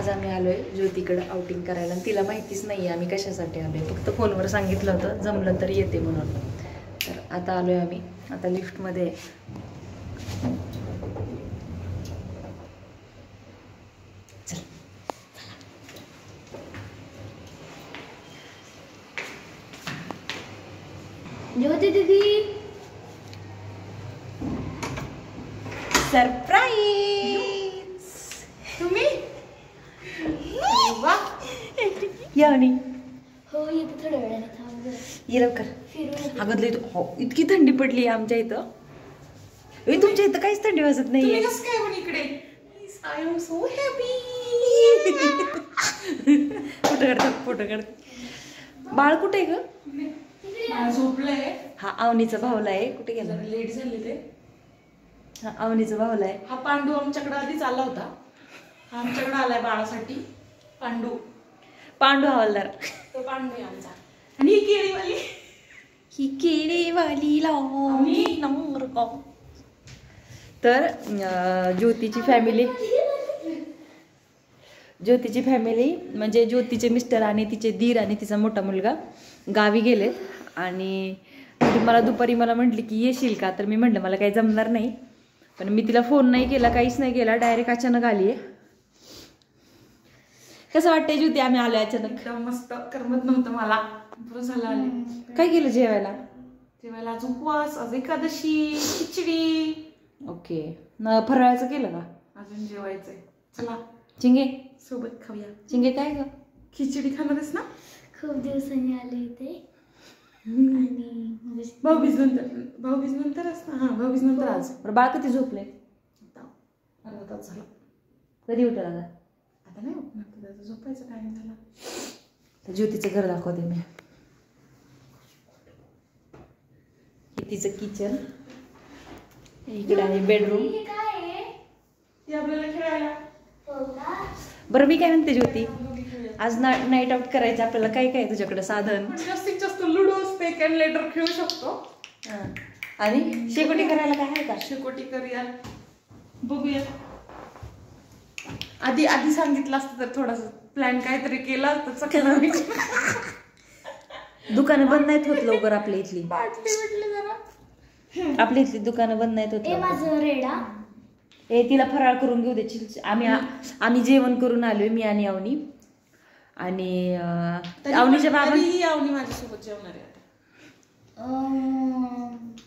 आज आम्ही आलोय ज्योतीकडे आउटिंग करायला आणि तिला माहितीच नाही आम्ही कशासाठी आलोय, फक्त फोनवर सांगितलं होतं जमलं तर येते म्हणून. तर आता आलोय आम्ही, आता लिफ्टमध्ये चल. ज्योती दीदी सरप्राईज. तुम्ही यावनी हो येते थोड्या वेळाने, थांब ये लवकर. फिरून अगं लई हो इतकी थंडी पडली आमच्या इथं. तुमच्या इथं काहीच थंडी वाजत नाहीये. काय पण इकडे I am so happy. Photo काढतो, फोटो काढतो. बाळ कुठे आहे ग? झोपलंय. हा अवनीचा भावला आहे. कुठे गेला? लेट झाले ते. हा अवनीचा भावला आहे. हा पांडू आमच्याकडे आधीच आला होता. हा आमच्याकडे आलाय बाळासाठी. पांडू पांडू हवालदार. तो पांडू आहे आमचा. आणि ही केळीवाली, ही केळीवाली नंबर का. तर ज्योतीची फॅमिली म्हणजे ज्योतीचे मिस्टर आणि तिचे दीर आणि तिचा मोठा मुलगा गावी गेलेत. आणि मला दुपारी म्हटली की येशील का, तर मी म्हटलं मला काही जमणार नाही. पण मी तिला फोन नाही केला, काहीच नाही केला, डायरेक्ट अचानक आली आहे. कसं वाटतंय ज्योती आम्ही आलो अचानक? एकदम मस्त. करमत नव्हतं मला, बरं झालं आले. काय केलं जेवायला? जेवायला आज उपवास, आज एकादशी, खिचडी. ओके. फराळाचं केलं का? अजून जेवायचंय. चला चिंगे सोबत खाऊया. चिंगे काय ग? खिचडी खाणारच ना? खूप दिवसांनी आले इथे. आणि भाऊबीज नंतरच ना. हा भाऊबीज नंतर आज. बरं बाळ कधी झोपले? अर्धा तास झाला. कधी उठला का? आता नाही उठणार, त्याचा झोपायचा टाइम झाला. तर ज्योतीचं घर दाखवते मी. हे तिचं किचन, इकडे आहे बेडरूम. हे काय आहे? ती आपल्याला खेळायला. हो का? बरं मी काय म्हणते ज्योती, आज नाईट आउट करायचं आपल्याला, काय काय तुझ्याकडे साधन? जास्तीत जास्त लुडो असते, कॅन लेटर खेळू शकतो. आणि शेकोटी करायला काय आहे का? शेकोटी करूया, बघूया. आधी सांगितलं असतं तर थोडासा प्लॅन काहीतरी केला असतं सगळ्यांना. दुकानं बंद नाहीत होत लवकर आपल्या इथली. भेटले जरा. आपल्या इथली दुकानं बंद नाहीत होत ए लवकर. माझं रेडा. ए तिला फराळ करून घेऊ दे. आम्ही जेवण करून आलोय, मी आणि अवनी. आणि अवनीच्या बाबा अवनी माझ्यासोबत जेवणार आहे आता.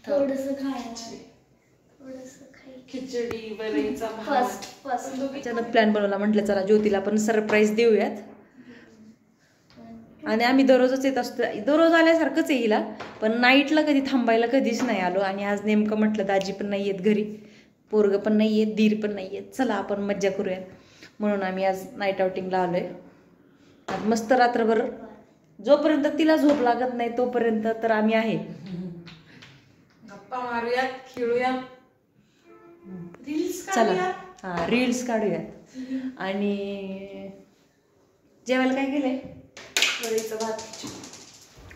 थोडस खायला, थोडस खाई. खिचडी, वरईचा भात. फर्स्ट अचानक प्लॅन बनवला, म्हटलं चला ज्योतीला पण सरप्राईज देऊयात. आणि आम्ही दररोजच येत असतो, दररोज आल्यासारखंच आहे हिला, पण नाईटला कधी थांबायला कधीच नाही आलो. आणि आज नेमकं म्हटलं दाजी पण नाही येत घरी, पोरगं पण नाही येत, दीर पण नाही येत, चला आपण मज्जा करूया म्हणून आम्ही आज नाईट आउटिंगला आलोय. आज मस्त रात्रभर, जोपर्यंत तिला झोप लागत नाही तोपर्यंत तर आम्ही आहे. गप्पा मारूयात, खेळूया, रील्स चला काढूया. हा रील्स काढूयात. आणि जेवायला काय केलंय?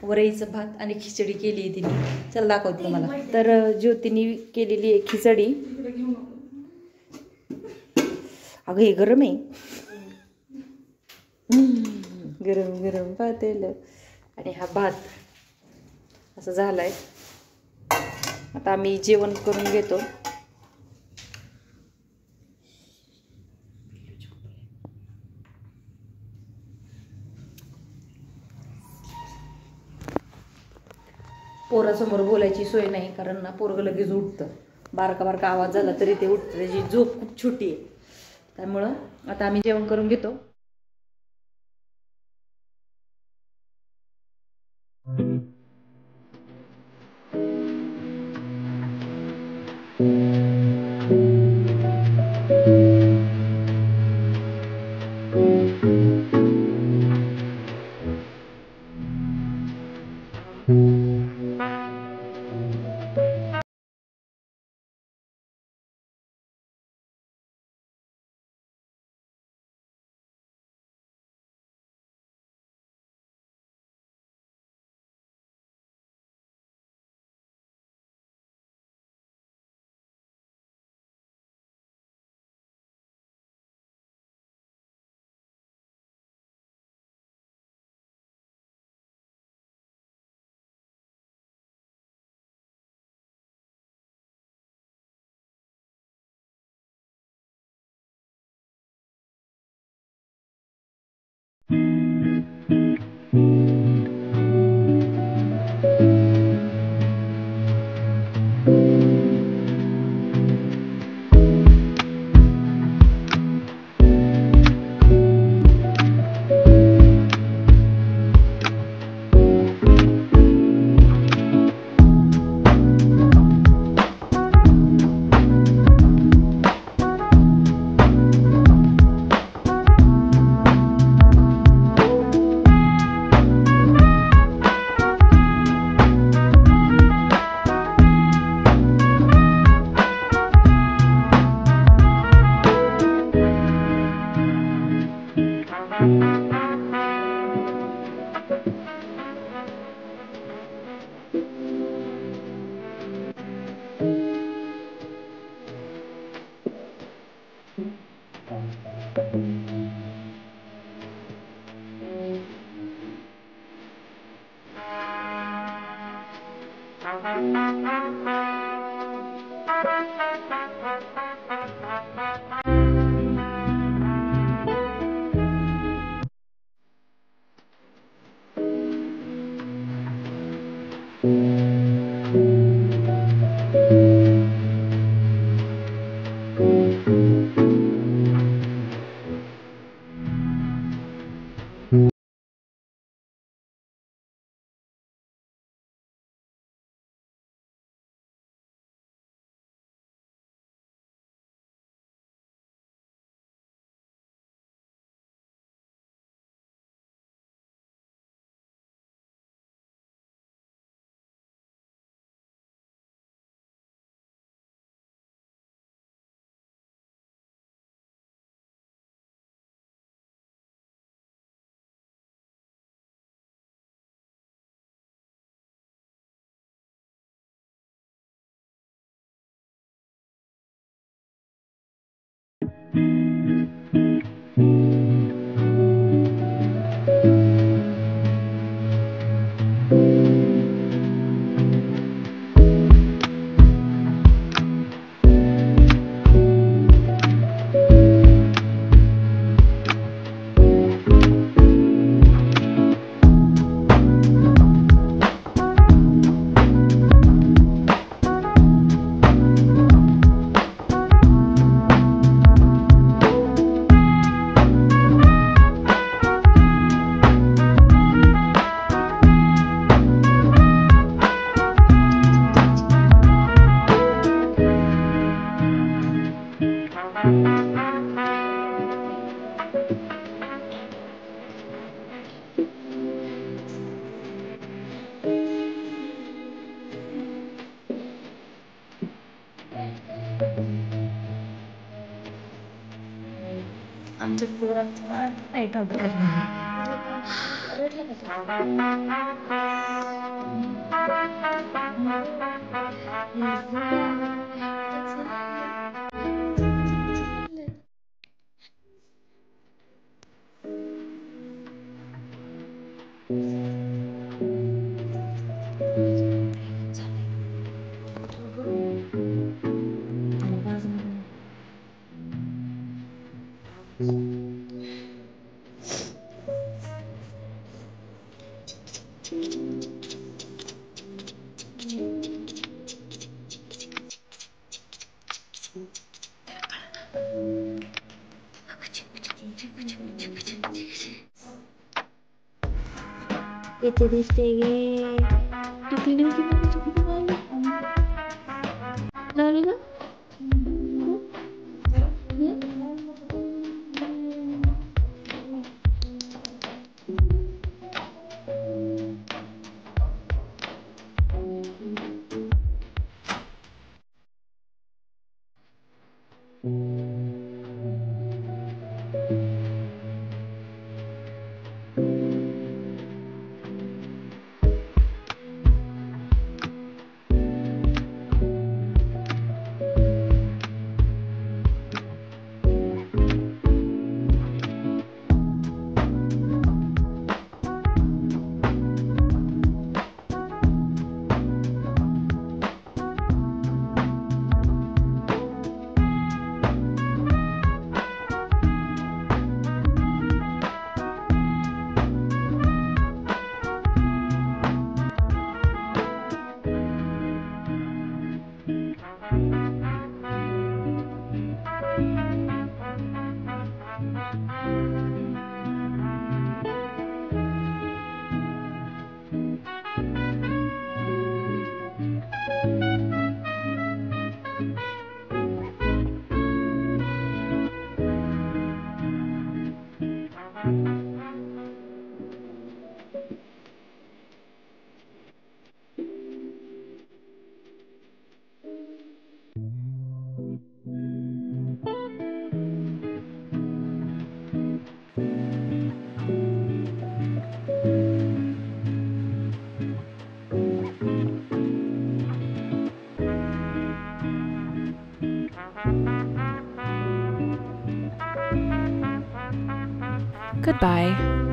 वरईचं भात आणि खिचडी केली आहे तिने. चला दाखवते तुम्हाला. तर ज्योतीने केलेली आहे खिचडी. अगं हे गरम आहे, गरम गरम पातेल. आणि हा भात असं झालाय. आता आम्ही जेवण करून घेतो. पोरासमोर बोलायची सोय नाही, कारण ना पोरगं लगेच उठतं. बारका बारका आवाज झाला तरी ते उठतं, त्याची झोप खूप छोटी आहे. त्यामुळं आता आम्ही जेवण करून घेतो. आमच्या पोरांचं नाही ठेवत. किती दिसते गे टिकली लावली का Goodbye.